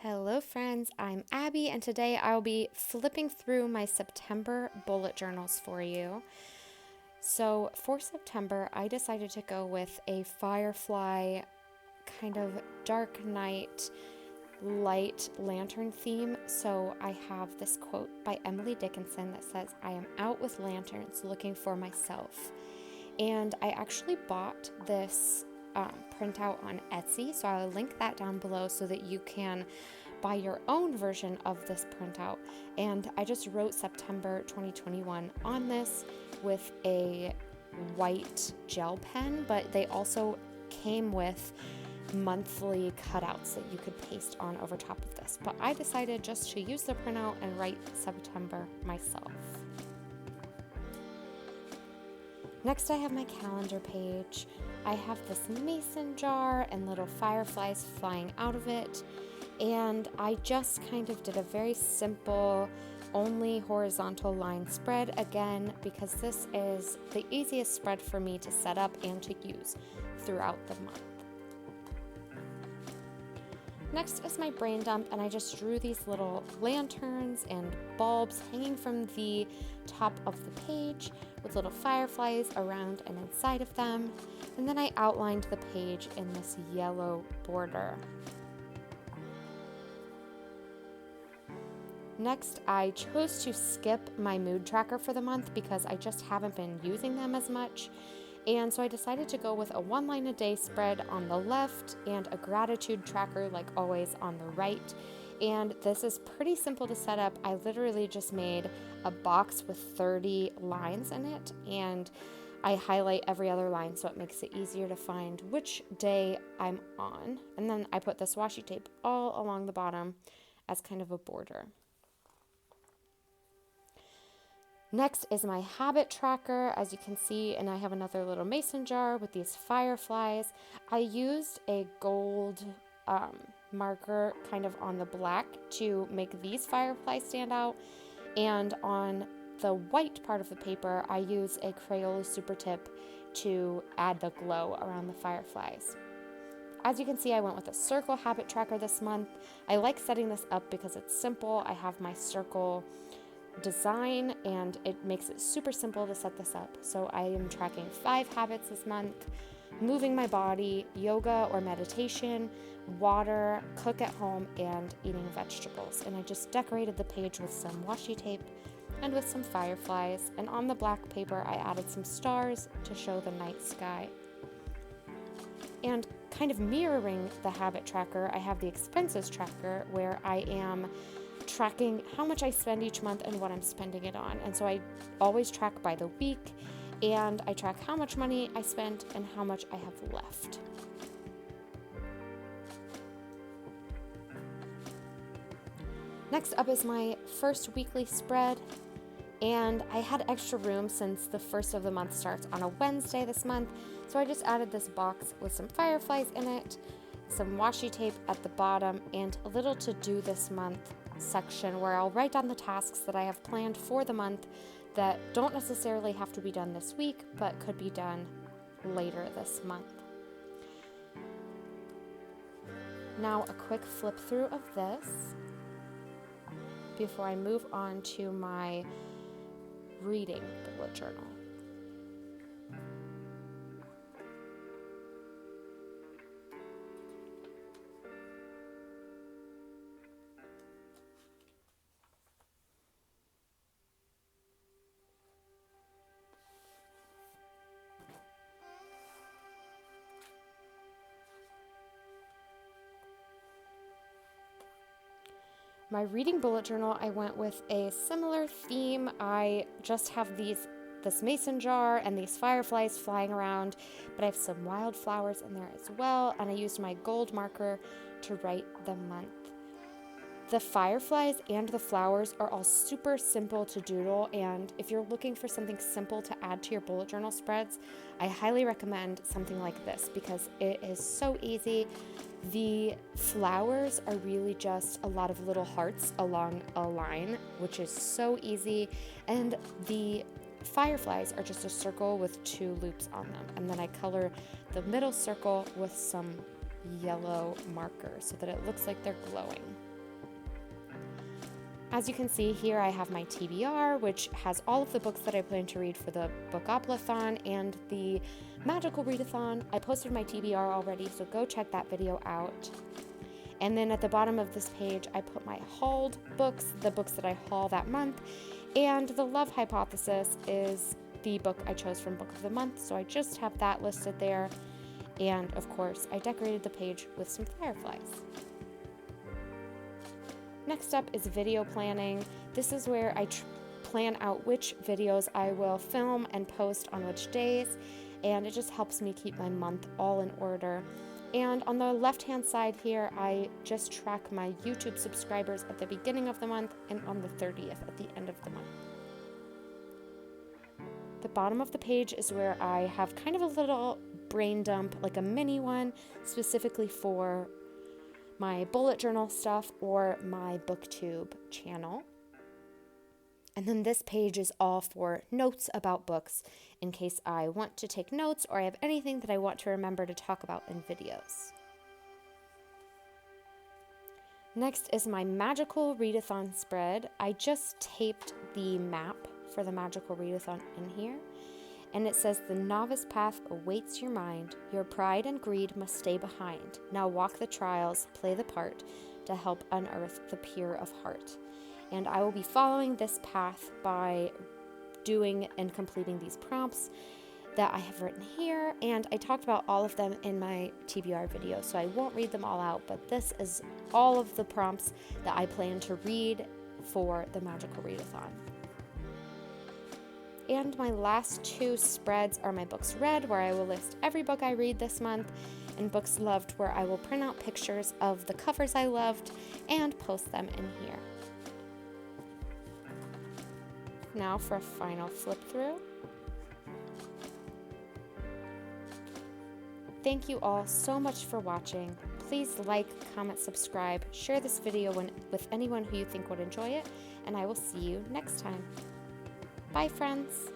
Hello friends, I'm Abby and today I'll be flipping through my September bullet journals for you. So for September, I decided to go with a firefly kind of dark night light lantern theme. So I have this quote by Emily Dickinson that says, "I am out with lanterns looking for myself." And I actually bought this printout on Etsy, so I'll link that down below so that you can buy your own version of this printout. And I just wrote September 2021 on this with a white gel pen, but they also came with monthly cutouts that you could paste on over top of this. But I decided just to use the printout and write September myself. Next, I have my calendar page. I have this mason jar and little fireflies flying out of it. And I just kind of did a very simple, only horizontal line spread again, because this is the easiest spread for me to set up and to use throughout the month. Next is my brain dump, and I just drew these little lanterns and bulbs hanging from the top of the page with little fireflies around and inside of them. And then I outlined the page in this yellow border. Next, I chose to skip my mood tracker for the month because I just haven't been using them as much. And so I decided to go with a 1 line a day spread on the left and a gratitude tracker, like always, on the right. And this is pretty simple to set up. I literally just made a box with 30 lines in it, and I highlight every other line so it makes it easier to find which day I'm on. And then I put this washi tape all along the bottom as kind of a border. Next is my habit tracker, as you can see, and I have another little mason jar with these fireflies. I used a gold marker kind of on the black to make these fireflies stand out, and on the white part of the paper, I use a Crayola super tip to add the glow around the fireflies. As you can see, I went with a circle habit tracker this month. I like setting this up because it's simple. I have my circle design and it makes it super simple to set this up. So I am tracking 5 habits this month: moving my body, yoga or meditation, water, cook at home, and eating vegetables. And I just decorated the page with some washi tape and with some fireflies, and on the black paper I added some stars to show the night sky. And kind of mirroring the habit tracker, I have the expenses tracker where I am tracking how much I spend each month and what I'm spending it on. And so I always track by the week, and I track how much money I spent and how much I have left. Next up is my first weekly spread, and I had extra room since the first of the month starts on a Wednesday this month, so I just added this box with some fireflies in it, some washi tape at the bottom, and a little to do this month section where I'll write down the tasks that I have planned for the month that don't necessarily have to be done this week, but could be done later this month. Now a quick flip through of this before I move on to my reading bullet journal. My reading bullet journal, I went with a similar theme. I just have this mason jar and these fireflies flying around, but I have some wildflowers in there as well, and I used my gold marker to write the month. The fireflies and the flowers are all super simple to doodle, and if you're looking for something simple to add to your bullet journal spreads, I highly recommend something like this because it is so easy. The flowers are really just a lot of little hearts along a line, which is so easy, and the fireflies are just a circle with 2 loops on them, and then I color the middle circle with some yellow marker so that it looks like they're glowing. As you can see here, I have my TBR, which has all of the books that I plan to read for the Bookoplathon and the Magical Readathon. I posted my TBR already, so go check that video out. And then at the bottom of this page, I put my hauled books, the books that I haul that month, and the Love Hypothesis is the book I chose from Book of the Month, so I just have that listed there. And of course, I decorated the page with some fireflies. Next up is video planning. This is where I plan out which videos I will film and post on which days, and it just helps me keep my month all in order. And on the left-hand side here, I just track my YouTube subscribers at the beginning of the month and on the 30th at the end of the month. The bottom of the page is where I have kind of a little brain dump, like a mini one, specifically for my bullet journal stuff or my booktube channel. And then this page is all for notes about books in case I want to take notes or I have anything that I want to remember to talk about in videos. Next is my Magical Readathon spread. I just taped the map for the Magical Readathon in here. And it says, the novice path awaits your mind. Your pride and greed must stay behind. Now walk the trials, play the part, to help unearth the pure of heart. And I will be following this path by doing and completing these prompts that I have written here. And I talked about all of them in my TBR video, so I won't read them all out, but this is all of the prompts that I plan to read for the Magical Readathon. And my last two spreads are my books read, where I will list every book I read this month, and books loved, where I will print out pictures of the covers I loved and post them in here. Now for a final flip through. Thank you all so much for watching. Please like, comment, subscribe, share this video with anyone who you think would enjoy it, and I will see you next time. Bye, friends.